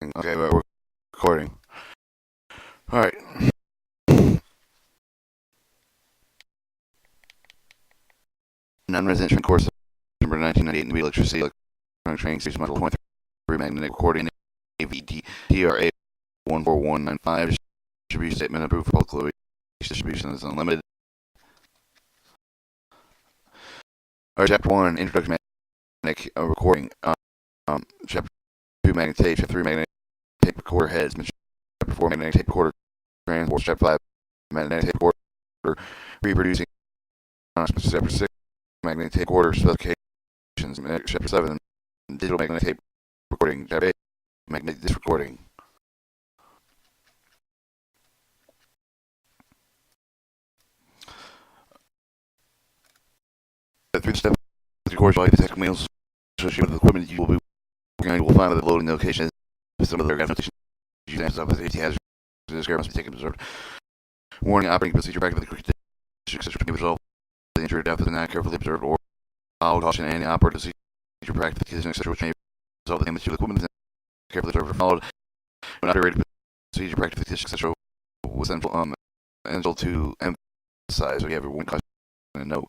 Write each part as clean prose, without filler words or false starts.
Okay, we're recording. All right. Non-residential course number 1998 in electricity electronic training series module 23 magnetic recording AVT TRA 14195 distribution statement approved for bulk load distribution is unlimited. All right, chapter 1 introduction to magnetic recording. Chapter 2 magnetic tape. Chapter 3 magnetic tape recorder heads. Chapter 4 magnetic tape recorder transports. Chapter 5 magnetic tape recorder reproducing. Chapter 6 magnetic tape recorder specifications. Chapter 7 digital magnetic tape recording. Chapter 8 magnetic disc recording. Through the steps of the course, the technical manuals associated with the equipment you will be working on, you will find that the loading location is some of the notations used of the safety hazards. This care must be taken observed. Warning: operating procedure practice with the conditions can be resolved. The injury or death is not carefully observed or caution any operating procedure practice conditions, etc. which may resolve the damage to the equipment is not carefully observed or followed. When operating procedure practice conditions, etc. was essential to emphasize. So you have your one caution and no.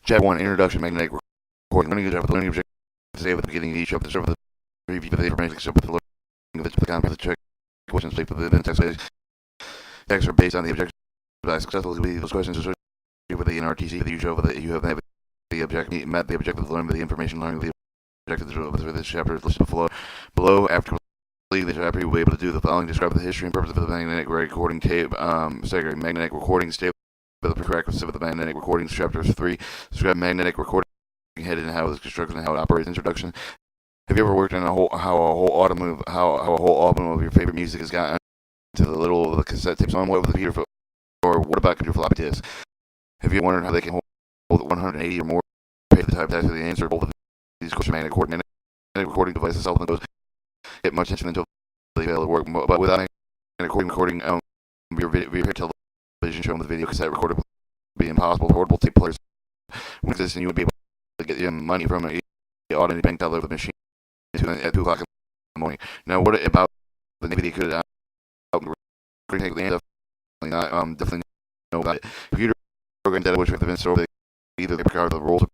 Chapter 1 Introduction Magnetic Recording. Learning the objective to say at the beginning of each of the review of the information except with the learning of the content of the check questions placed within the text are based on the objective by successfully those questions associated with the NRTC that you show that you have the objective met the objective of learning the information learning the objective of this chapter is listed below. After completing the chapter, you will be able to do the following: describe the history and purpose of the magnetic recording tape, magnetic recording tape, the prerequisites of the magnetic recordings. Chapter 3 describe magnetic recording head and how it's constructed and how it operates. Introduction. Have you ever worked on how a whole album of your favorite music has gotten to the little of the cassette tapes on what with the computer, or what about computer floppy disks? Have you wondered how they can hold 180 or more page the type to the answer? Both of these questions magnetic recording devices seldom goes get much attention until they fail to work. But without magnetic recording, your television show with video cassette recorder would be impossible. Portable tape players would exist, and you would be able to get your money from an automated bank teller with a machine at 2 o'clock in the morning. Now, what about the Navy could take the end of definitely know about it. Computer programs that which have been stored either the card of the rolls of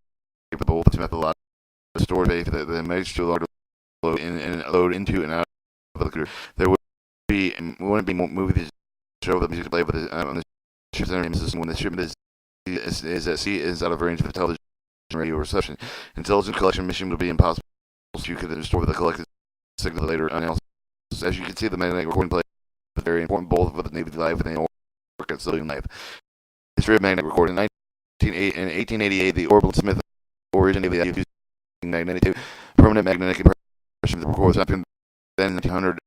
the bowl to methodology the storage base that makes too large to load into and out of the computer. There wouldn't be more movies to show the music play, but on the ship's entertainment system when the shipment is at sea is out of range for the television radio reception. Intelligence collection mission would be impossible. So you could store the collected signal later analysis. As you can see, the magnetic recording play is very important both for the Navy life and the work at civilian life. History of magnetic recording. In 1888, the Orville Smith originated using magnetic tape, permanent magnetic impression of the records. After then, in 1900,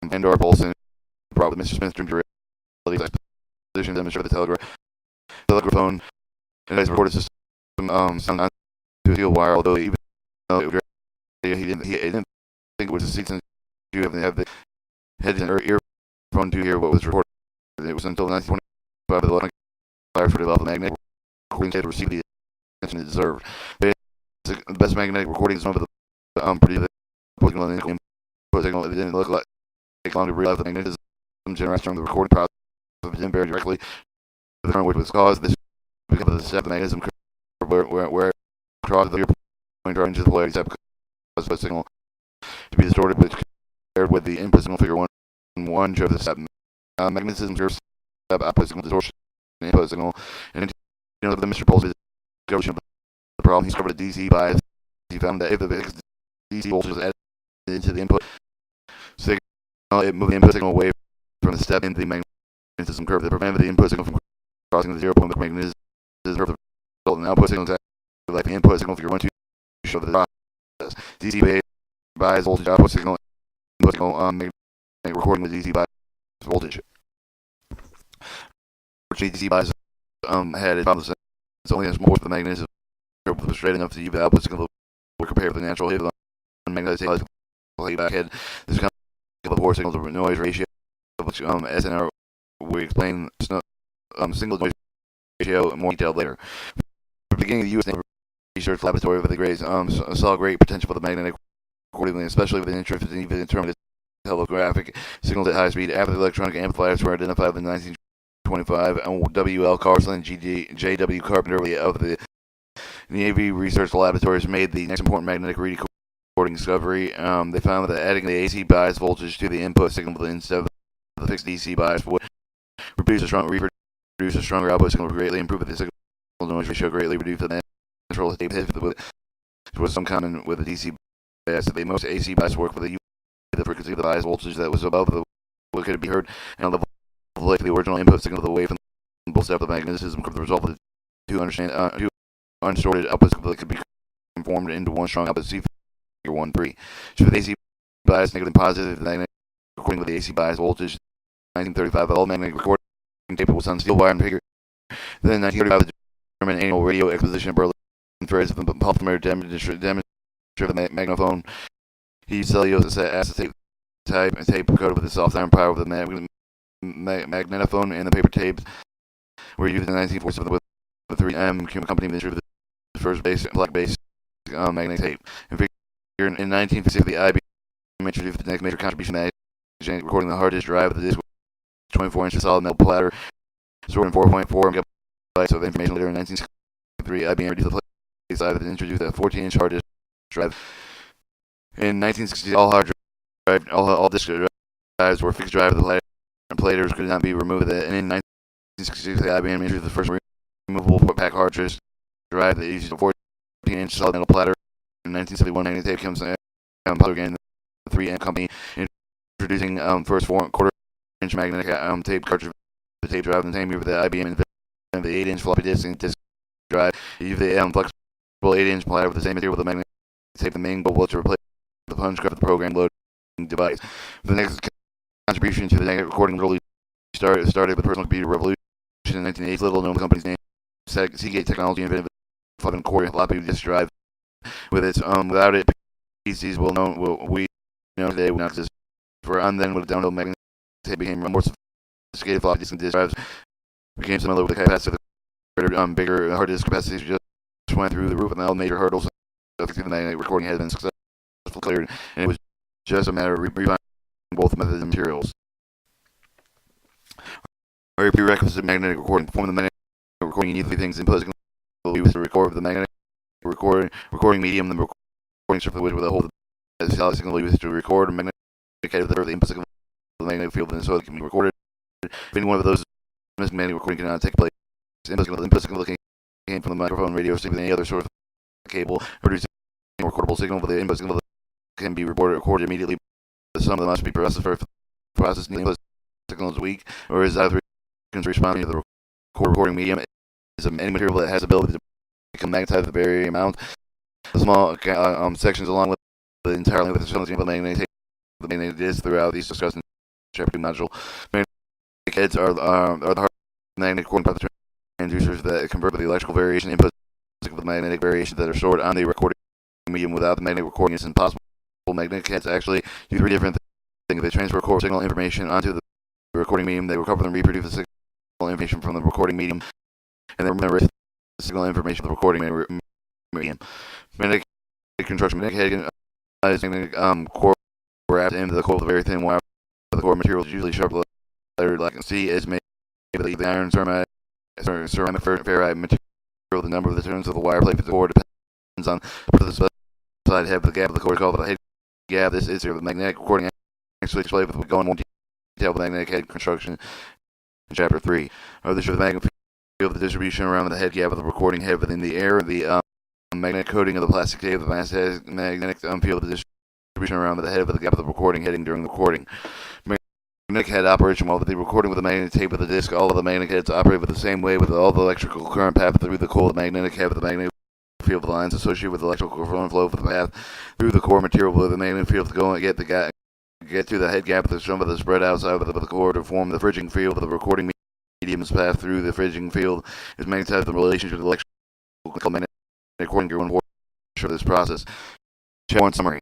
Vandar Bolson brought with Mr. Smith dream to reality position to demonstrate the telegraphone and his recorded system sound on to a steel wire, although even though it was he didn't think it was a seat since you have the head and earphone to hear what was recorded. It was until 1925 that the electronic wires for developed the magnetic recording tape to receive the attention it deserved. The best magnetic recording is one of the pretty the signal and input signal. It didn't look like take long to realize the magnetism generated from the recording process didn't bear directly to the current which was caused. This because of the step the magnetism where across the pointer into the polarity step caused the signal to be distorted, which compared with the input signal figure 1 shows the step magnetism curve step output signal distortion input signal. And the Mr. Pulse discovery of the problem, he discovered a DC bias. He found that if the DC voltage was added into the input signal, it moved the input signal away from the step into the magnetism curve that prevented the input signal from crossing the 0 point of the magnetism curve. The result in the output signal exactly like the input signal figure 1 2 show the process. DC bias voltage output signal input signal magnetic recording with DC bias voltage. DC bias had it it's only as more the magnetism curve was straight enough to the output signal would compare with the natural hit on magnetic playback head. This kind of poor signal to noise ratio, which SNR we explain single noise ratio more detailed later. From the beginning, the U.S. Naval Research Laboratory with the Grays saw great potential for the magnetic recording, especially with an interest in even determined telegraphic signals at high speed. After the electronic amplifiers were identified in 1925, W.L. Carson and J.W. Carpenter of the Navy Research Laboratories made the next important magnetic recording discovery. They found that adding the AC bias voltage to the input signal instead of the fixed DC bias would reproduce a stronger output signal, greatly improve the signal noise ratio, greatly reduce the natural tape hit, which was some common with the DC bias. The most AC bias work with the frequency of the bias voltage that was above what could be heard, and a level of light for the original input signal of the wave, and both steps of the magnetism the result of the two unsorted outputs that could be conformed into one strong output. See figure 1.3. So the AC bias negative and positive, the magnetic recording with the AC bias voltage. 1935, all magnetic recording tape was on steel wire and figure. Then 1935, the German annual radio exposition of Berlin Ferris of the polymer demonstrated the magnophone. He used cellulose acetate tape coated with a soft iron power with the magnetophone, and the paper tapes were used in 1947 with the 3M company invented the first black base magnetic tape. In 1956, the IBM introduced the next major contribution to recording the hard disk drive of the disk. 24-inch solid metal platter stored in 4.4 gigabytes of information. Later in 1963, IBM reduced the plate size and introduced a 14-inch hard disk drive. In 1960, all disk drives were fixed drive. The platers could not be removed. And in 1966, IBM introduced the first removable pack hard disk drive that used a 14-inch solid metal platter. In 1971, magnetic tape comes popular again. The 3M company introducing first quarter-inch magnetic tape cartridge. The tape drive in the same year with the IBM invented the 8-inch floppy disk and disk drive. Used the flexible 8-inch platter with the same material with the magnetic tape. The main goal was to replace the punch card of the program loading device. The next contribution to the magnetic recording really started with the personal computer revolution in 1980. Little known company's name, Seagate Technology, invented the fucking core floppy disk drive. Without it, PCs we know today would not exist. For then with the download magnetic tape became more sophisticated, floppy disk and disk drives became similar with the capacity of bigger hard disk capacities just went through the roof, and all major hurdles of the magnetic recording had been successfully cleared, and it was just a matter of refining both methods and materials. Our prerequisite magnetic recording. To perform the magnetic recording, you need three things: input signal used to record the magnetic recording medium, the recording surface which will hold the solid signal used to record a magnetic head of the input signal of the magnetic field, and so it can be recorded. If any one of those magnetic recording cannot take place, input signal came from the microphone, radio, or any other source of cable, producing a recordable signal, but the input signal can be recorded immediately. Some of them must be processed for processing. The input signal is weak, or is either responding to the recording medium. Is any material that has the ability to become magnetized at a varying amount. The small sections along with the entire length of the magnetic disc throughout these discussed in Chapter 2 module. Magnetic heads are the hard magnetic recording transducers that convert the electrical variation inputs with magnetic variations that are stored on the recording medium. Without the magnetic recording, it's impossible. Magnetic heads actually do three different things. They transfer core signal information onto the recording medium. They recover and reproduce the signal information from the recording medium, and they remember the signal information from the recording medium. Magnetic construction. Magnetic head is magnetic core wrapped into the core with a very thin wire. The core material is usually sharp letter like C is made of the iron ceramic ferrite material. The number of the turns of the wire plate for the core depends on the specified head of the gap of the core is called the head gap. This is the magnetic recording actually displayed with going more detail of the magnetic head construction in Chapter 3. This shows the magnetic field, the distribution around the head gap of the recording head within the air, the magnetic coating of the plastic tape, the magnetic field, the distribution around the head of the gap of the recording heading during the recording. Magnetic head operation. While the recording with the magnetic tape of the disc, all of the magnetic heads operate with the same way, with all the electrical current path through the core of the magnetic head of the magnetic field. The lines associated with the electrical flow for the path through the core material with the magnetic field to go and get to the head gap of some of the spread outside of the core to form the fridging field of the recording medium's path through the fridging field is magnetized in relationship to the electrical magnetic recording gear. One portion of this process. Chapter 1 summary.